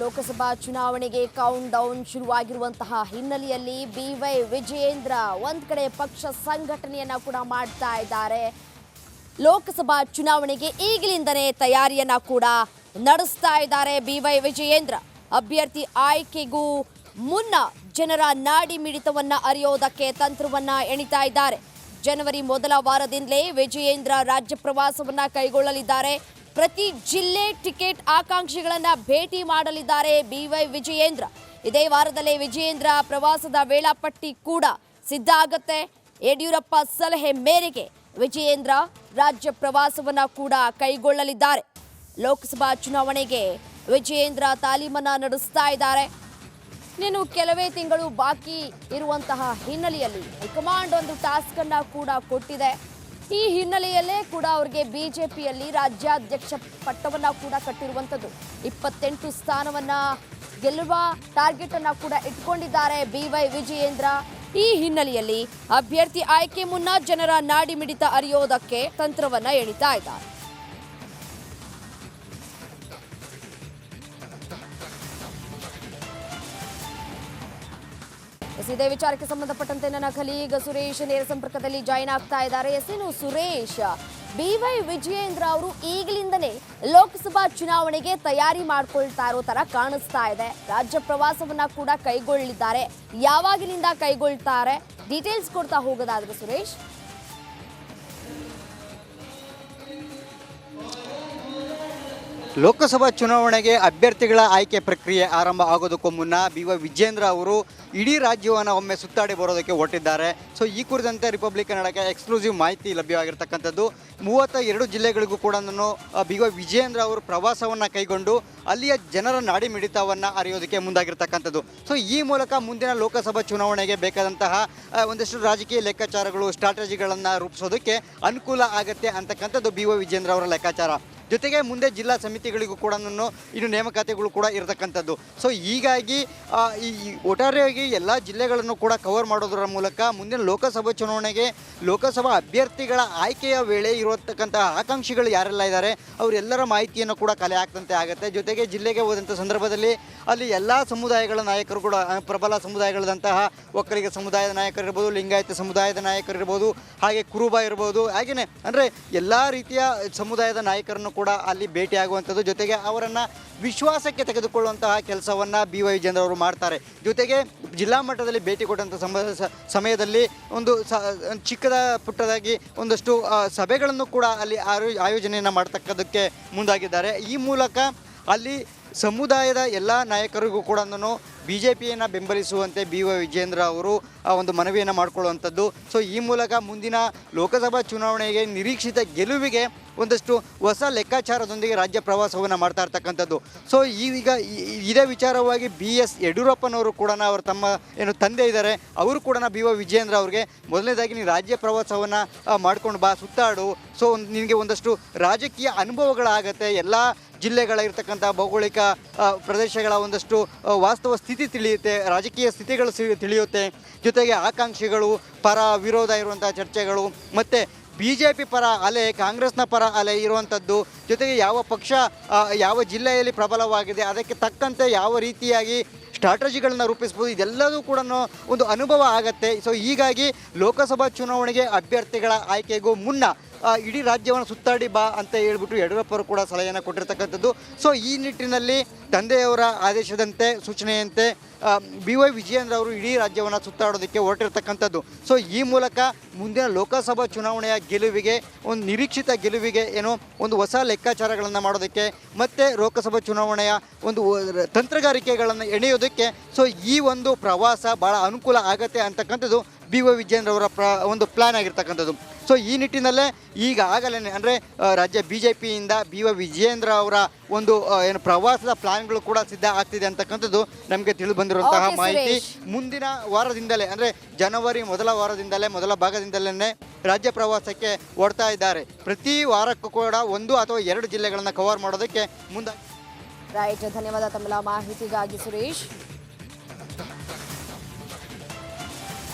ಲೋಕಸಭಾ ಚುನಾವಣೆಗೆ count down ಶುರುವಾಗಿರುವಂತಹ ಹಿನ್ನೆಲೆಯಲ್ಲಿ B Y Vijayendra ಒಂದ್ ಕಡೆ ಪಕ್ಷ ಸಂಘಟನೆಯನ್ನ ಕೂಡ ಮಾಡ್ತಾ ಇದ್ದಾರೆ. ಲೋಕಸಭಾ ಚುನಾವಣೆಗೆ ಈಗಲಿಂದನೇ ತಯಾರಿಯನ್ನ ಕೂಡ ನಡೆಸ್ತಾ ಇದ್ದಾರೆ ಬಿವೈ ವಿಜಯೇಂದ್ರ. ಅಭ್ಯರ್ಥಿ ಆಯ್ಕೆಗೂ ಮುನ್ನ ಜನರ ನಾಡಿ ಮಿಡಿತವನ್ನ ಅರಿಯೋದಕ್ಕೆ ತಂತ್ರವನ್ನ ಎಣಿತಾ ಇದ್ದಾರೆ. ಜನವರಿ ಮೊದಲ ವಾರದಿಂದಲೇ ವಿಜಯೇಂದ್ರ ರಾಜ್ಯ ಪ್ರವಾಸವನ್ನ ಕೈಗೊಳ್ಳಲಿದ್ದಾರೆ. ಪ್ರತಿ ಜಿಲ್ಲೆ ಟಿಕೆಟ್ ಆಕಾಂಕ್ಷಿಗಳನ್ನ ಭೇಟಿ ಮಾಡಲಿದ್ದಾರೆ ಬಿವೈ ವಿಜಯೇಂದ್ರ. ಇದೇ ವಾರದಲ್ಲೇ ವಿಜಯೇಂದ್ರ ಪ್ರವಾಸದ ವೇಳಾಪಟ್ಟಿ ಕೂಡ ಸಿದ್ಧ ಆಗುತ್ತೆ. ಯಡಿಯೂರಪ್ಪ ಸಲಹೆ ಮೇರೆಗೆ ವಿಜಯೇಂದ್ರ ರಾಜ್ಯ ಪ್ರವಾಸವನ್ನ ಕೂಡ ಕೈಗೊಳ್ಳಲಿದ್ದಾರೆ. ಲೋಕಸಭಾ ಚುನಾವಣೆಗೆ ವಿಜಯೇಂದ್ರ ತಾಲೀಮನ್ನ ನಡೆಸ್ತಾ ಇದ್ದಾರೆ. ಇನ್ನು ಕೆಲವೇ ತಿಂಗಳು ಬಾಕಿ ಇರುವಂತಹ ಹಿನ್ನೆಲೆಯಲ್ಲಿ ಹೈಕಮಾಂಡ್ ಒಂದು ಟಾಸ್ಕ್ ಅನ್ನ ಕೂಡ ಕೊಟ್ಟಿದೆ. ಈ ಹಿನ್ನೆಲೆಯಲ್ಲೇ ಕೂಡ ಅವರಿಗೆ ಬಿಜೆಪಿಯಲ್ಲಿ ರಾಜ್ಯಾಧ್ಯಕ್ಷ ಪಟ್ಟವನ್ನ ಕೂಡ ಕಟ್ಟಿರುವಂಥದ್ದು. 28 ಸ್ಥಾನವನ್ನ ಗೆಲ್ಲುವ ಟಾರ್ಗೆಟ್ ಅನ್ನ ಕೂಡ ಇಟ್ಕೊಂಡಿದ್ದಾರೆ ಬಿವೈ ವಿಜಯೇಂದ್ರ. ಈ ಹಿನ್ನೆಲೆಯಲ್ಲಿ ಅಭ್ಯರ್ಥಿ ಆಯ್ಕೆ ಮುನ್ನ ಜನರ ನಾಡಿ ಮಿಡಿತ ಅರಿಯೋದಕ್ಕೆ ತಂತ್ರವನ್ನ ಎಣಿತಾ ಇದ್ದಾರೆ. ಇದೇ ವಿಚಾರಕ್ಕೆ ಸಂಬಂಧಪಟ್ಟಂತೆ ನನ್ನ ಕಲೀಗ್ ಸುರೇಶ್ ನೇರ ಸಂಪರ್ಕದಲ್ಲಿ ಜಾಯಿನ್ ಆಗ್ತಾ ಇದ್ದಾರೆ. ಎಸ್ನು ಸುರೇಶ್, ಬಿವೈ ವಿಜಯೇಂದ್ರ ಅವರು ಈಗಲಿಂದಲೇ ಲೋಕಸಭಾ ಚುನಾವಣೆಗೆ ತಯಾರಿ ಮಾಡ್ಕೊಳ್ತಾ ಇರೋ ತರ ಕಾಣಿಸ್ತಾ ಇದೆ. ರಾಜ್ಯ ಪ್ರವಾಸವನ್ನ ಕೂಡ ಕೈಗೊಳ್ಳಲಿದ್ದಾರೆ. ಯಾವಾಗಿನಿಂದ ಕೈಗೊಳ್ತಾರೆ, ಡೀಟೇಲ್ಸ್ ಕೊಡ್ತಾ ಹೋಗೋದಾದ್ರೆ ಸುರೇಶ್. ಲೋಕಸಭಾ ಚುನಾವಣೆಗೆ ಅಭ್ಯರ್ಥಿಗಳ ಆಯ್ಕೆ ಪ್ರಕ್ರಿಯೆ ಆರಂಭ ಆಗೋದಕ್ಕೂ ಮುನ್ನ ಬಿವೈ ವಿಜಯೇಂದ್ರ ಅವರು ಇಡೀ ರಾಜ್ಯವನ್ನು ಒಮ್ಮೆ ಸುತ್ತಾಡಿ ಬರೋದಕ್ಕೆ ಹೊರಟಿದ್ದಾರೆ. ಸೊ ಈ ಕುರಿತಂತೆ ರಿಪಬ್ಲಿಕ್ ಕನ್ನಡಕ್ಕೆ ಎಕ್ಸ್ಕ್ಲೂಸಿವ್ ಮಾಹಿತಿ ಲಭ್ಯವಾಗಿರ್ತಕ್ಕಂಥದ್ದು. 32 ಜಿಲ್ಲೆಗಳಿಗೂ ಕೂಡ ಬಿವೈ ವಿಜಯೇಂದ್ರ ಅವರು ಪ್ರವಾಸವನ್ನು ಕೈಗೊಂಡು ಅಲ್ಲಿಯ ಜನರ ನಾಡಿ ಮಿಡಿತವನ್ನು ಅರಿಯೋದಕ್ಕೆ ಮುಂದಾಗಿರ್ತಕ್ಕಂಥದ್ದು. ಸೊ ಈ ಮೂಲಕ ಮುಂದಿನ ಲೋಕಸಭಾ ಚುನಾವಣೆಗೆ ಬೇಕಾದಂತಹ ಒಂದಷ್ಟು ರಾಜಕೀಯ ಲೆಕ್ಕಾಚಾರಗಳು, ಸ್ಟ್ರಾಟಜಿಗಳನ್ನು ರೂಪಿಸೋದಕ್ಕೆ ಅನುಕೂಲ ಆಗುತ್ತೆ ಅಂತಕ್ಕಂಥದ್ದು ಬಿವೈ ವಿಜಯೇಂದ್ರ ಅವರ ಲೆಕ್ಕಾಚಾರ. ಜೊತೆಗೆ ಮುಂದೆ ಜಿಲ್ಲಾ ಸಮಿತಿಗಳಿಗೂ ಕೂಡ ಇನ್ನು ನೇಮಕಾತಿಗಳು ಕೂಡ ಇರತಕ್ಕಂಥದ್ದು. ಸೊ ಹೀಗಾಗಿ ಈ ಒಟ್ಟಾರೆಯಾಗಿ ಎಲ್ಲ ಜಿಲ್ಲೆಗಳನ್ನು ಕೂಡ ಕವರ್ ಮಾಡೋದರ ಮೂಲಕ ಮುಂದಿನ ಲೋಕಸಭಾ ಚುನಾವಣೆಗೆ ಲೋಕಸಭಾ ಅಭ್ಯರ್ಥಿಗಳ ಆಯ್ಕೆಯ ವೇಳೆ ಇರತಕ್ಕಂತಹ ಆಕಾಂಕ್ಷಿಗಳು ಯಾರೆಲ್ಲ ಇದ್ದಾರೆ ಅವರೆಲ್ಲರ ಮಾಹಿತಿಯನ್ನು ಕೂಡ ಕಲೆ ಹಾಕ್ದಂತೆ ಆಗುತ್ತೆ. ಜೊತೆಗೆ ಜಿಲ್ಲೆಗೆ ಹೋದಂಥ ಸಂದರ್ಭದಲ್ಲಿ ಅಲ್ಲಿ ಎಲ್ಲ ಸಮುದಾಯಗಳ ನಾಯಕರು ಕೂಡ, ಪ್ರಬಲ ಸಮುದಾಯಗಳಂತಹ ಒಕ್ಕಲಿಗ ಸಮುದಾಯದ ನಾಯಕರಿರ್ಬೋದು, ಲಿಂಗಾಯತ ಸಮುದಾಯದ ನಾಯಕರಿರ್ಬೋದು, ಹಾಗೆ ಕುರುಬ ಇರ್ಬೋದು, ಹಾಗೆಯೇ ಅಂದರೆ ಎಲ್ಲ ರೀತಿಯ ಸಮುದಾಯದ ನಾಯಕರನ್ನು ಕೂಡ ಅಲ್ಲಿ ಭೇಟಿಯಾಗುವಂಥದ್ದು. ಜೊತೆಗೆ ಅವರನ್ನು ವಿಶ್ವಾಸಕ್ಕೆ ತೆಗೆದುಕೊಳ್ಳುವಂತಹ ಕೆಲಸವನ್ನು ಬಿವೈ ವಿಜಯೇಂದ್ರ ಅವರು ಮಾಡ್ತಾರೆ. ಜೊತೆಗೆ ಜಿಲ್ಲಾ ಮಟ್ಟದಲ್ಲಿ ಭೇಟಿ ಕೊಟ್ಟಂಥ ಸಮಯದಲ್ಲಿ ಒಂದು ಚಿಕ್ಕದ ಪುಟ್ಟದಾಗಿ ಒಂದಷ್ಟು ಸಭೆಗಳನ್ನು ಕೂಡ ಅಲ್ಲಿ ಆಯೋಜನೆಯನ್ನು ಮಾಡ್ತಕ್ಕದಕ್ಕೆ ಮುಂದಾಗಿದ್ದಾರೆ. ಈ ಮೂಲಕ ಅಲ್ಲಿ ಸಮುದಾಯದ ಎಲ್ಲ ನಾಯಕರಿಗೂ ಕೂಡ BJPಯನ್ನು ಬೆಂಬಲಿಸುವಂತೆ ಬಿವೈ ವಿಜಯೇಂದ್ರ ಅವರು ಒಂದು ಮನವಿಯನ್ನು ಮಾಡಿಕೊಳ್ಳುವಂಥದ್ದು. ಸೊ ಈ ಮೂಲಕ ಮುಂದಿನ ಲೋಕಸಭಾ ಚುನಾವಣೆಗೆ ನಿರೀಕ್ಷಿತ ಗೆಲುವಿಗೆ ಒಂದಷ್ಟು ಹೊಸ ಲೆಕ್ಕಾಚಾರದೊಂದಿಗೆ ರಾಜ್ಯ ಪ್ರವಾಸವನ್ನು ಮಾಡ್ತಾ ಇರ್ತಕ್ಕಂಥದ್ದು. ಸೊ ಈಗ ಇದೇ ವಿಚಾರವಾಗಿ BS ಯಡಿಯೂರಪ್ಪನವರು ಕೂಡ ಅವರು ತಮ್ಮ ಏನು ತಂದೆ ಇದ್ದಾರೆ ಅವರು ಕೂಡ ಬಿವೈ ವಿಜಯೇಂದ್ರ ಅವ್ರಿಗೆ ಮೊದಲನೇದಾಗಿ ನೀವು ರಾಜ್ಯ ಪ್ರವಾಸವನ್ನು ಮಾಡ್ಕೊಂಡು ಬಾ, ಸುತ್ತಾಡು. ಸೊ ನಿನಗೆ ಒಂದಷ್ಟು ರಾಜಕೀಯ ಅನುಭವಗಳಾಗತ್ತೆ, ಎಲ್ಲ ಜಿಲ್ಲೆಗಳಿರ್ತಕ್ಕಂಥ ಭೌಗೋಳಿಕ ಪ್ರದೇಶಗಳ ಒಂದಷ್ಟು ವಾಸ್ತವ ಸ್ಥಿತಿ ತಿಳಿಯುತ್ತೆ, ರಾಜಕೀಯ ಸ್ಥಿತಿಗಳು ತಿಳಿಯುತ್ತೆ. ಜೊತೆಗೆ ಆಕಾಂಕ್ಷಿಗಳು, ಪರ ವಿರೋಧ ಇರುವಂಥ ಚರ್ಚೆಗಳು, ಮತ್ತು BJP ಪರ ಅಲೆ, ಕಾಂಗ್ರೆಸ್ನ ಪರ ಅಲೆ ಇರುವಂಥದ್ದು, ಜೊತೆಗೆ ಯಾವ ಪಕ್ಷ ಯಾವ ಜಿಲ್ಲೆಯಲ್ಲಿ ಪ್ರಬಲವಾಗಿದೆ ಅದಕ್ಕೆ ತಕ್ಕಂತೆ ಯಾವ ರೀತಿಯಾಗಿ ಸ್ಟ್ರಾಟಜಿಗಳನ್ನ ರೂಪಿಸ್ಬೋದು, ಇದೆಲ್ಲದೂ ಕೂಡ ಒಂದು ಅನುಭವ ಆಗತ್ತೆ. ಸೊ ಹೀಗಾಗಿ ಲೋಕಸಭಾ ಚುನಾವಣೆಗೆ ಅಭ್ಯರ್ಥಿಗಳ ಆಯ್ಕೆಗೂ ಮುನ್ನ ಇಡೀ ರಾಜ್ಯವನ್ನು ಸುತ್ತಾಡಿ ಬಾ ಅಂತ ಹೇಳ್ಬಿಟ್ಟು ಯಡಿಯೂರಪ್ಪರು ಕೂಡ ಸಲಹೆಯನ್ನು ಕೊಟ್ಟಿರ್ತಕ್ಕಂಥದ್ದು. ಸೊ ಈ ನಿಟ್ಟಿನಲ್ಲಿ ತಂದೆಯವರ ಆದೇಶದಂತೆ, ಸೂಚನೆಯಂತೆ ಬಿವೈ ವಿಜಯೇಂದ್ರ ಅವರು ಇಡೀ ರಾಜ್ಯವನ್ನು ಸುತ್ತಾಡೋದಕ್ಕೆ ಹೊರಟಿರ್ತಕ್ಕಂಥದ್ದು. ಸೊ ಈ ಮೂಲಕ ಮುಂದಿನ ಲೋಕಸಭಾ ಚುನಾವಣೆಯ ಗೆಲುವಿಗೆ, ಒಂದು ನಿರೀಕ್ಷಿತ ಗೆಲುವಿಗೆ ಒಂದು ಹೊಸ ಲೆಕ್ಕಾಚಾರಗಳನ್ನು ಮಾಡೋದಕ್ಕೆ ಮತ್ತು ಲೋಕಸಭಾ ಚುನಾವಣೆಯ ಒಂದು ತಂತ್ರಗಾರಿಕೆಗಳನ್ನು ಎಣೆಯೋದಕ್ಕೆ ಸೊ ಈ ಒಂದು ಪ್ರವಾಸ ಭಾಳ ಅನುಕೂಲ ಆಗತ್ತೆ ಅಂತಕ್ಕಂಥದ್ದು ಬಿವೈ ವಿಜಯೇಂದ್ರ ಅವರ ಒಂದು ಪ್ಲ್ಯಾನ್ ಆಗಿರ್ತಕ್ಕಂಥದ್ದು. ಸೊ ಈ ನಿಟ್ಟಿನಲ್ಲೇ ಈಗಾಗಲೇ ಅಂದರೆ ರಾಜ್ಯ BJPಯಿಂದ ಬಿವೈ ವಿಜಯೇಂದ್ರ ಅವರ ಒಂದು ಏನು ಪ್ರವಾಸದ ಪ್ಲಾನ್ಗಳು ಕೂಡ ಸಿದ್ಧ ಆಗ್ತಿದೆ ಅಂತಕ್ಕಂಥದ್ದು ನಮಗೆ ತಿಳಿದು ಬಂದಿರುವಂತಹ ಮಾಹಿತಿ. ಮುಂದಿನ ವಾರದಿಂದಲೇ ಅಂದರೆ ಜನವರಿ ಮೊದಲ ವಾರದಿಂದಲೇ, ಮೊದಲ ಭಾಗದಿಂದಲೇ ರಾಜ್ಯ ಪ್ರವಾಸಕ್ಕೆ ಹೊರಡ್ತಾ ಇದ್ದಾರೆ. ಪ್ರತಿ ವಾರಕ್ಕೂ ಕೂಡ 1 ಅಥವಾ 2 ಜಿಲ್ಲೆಗಳನ್ನು ಕವರ್ ಮಾಡೋದಕ್ಕೆ ಮುಂದೆ. ರೈಟ್, ಧನ್ಯವಾದ ತಮ್ಮೆಲ್ಲ ಮಾಹಿತಿಗಾಗಿ ಸುರೇಶ್.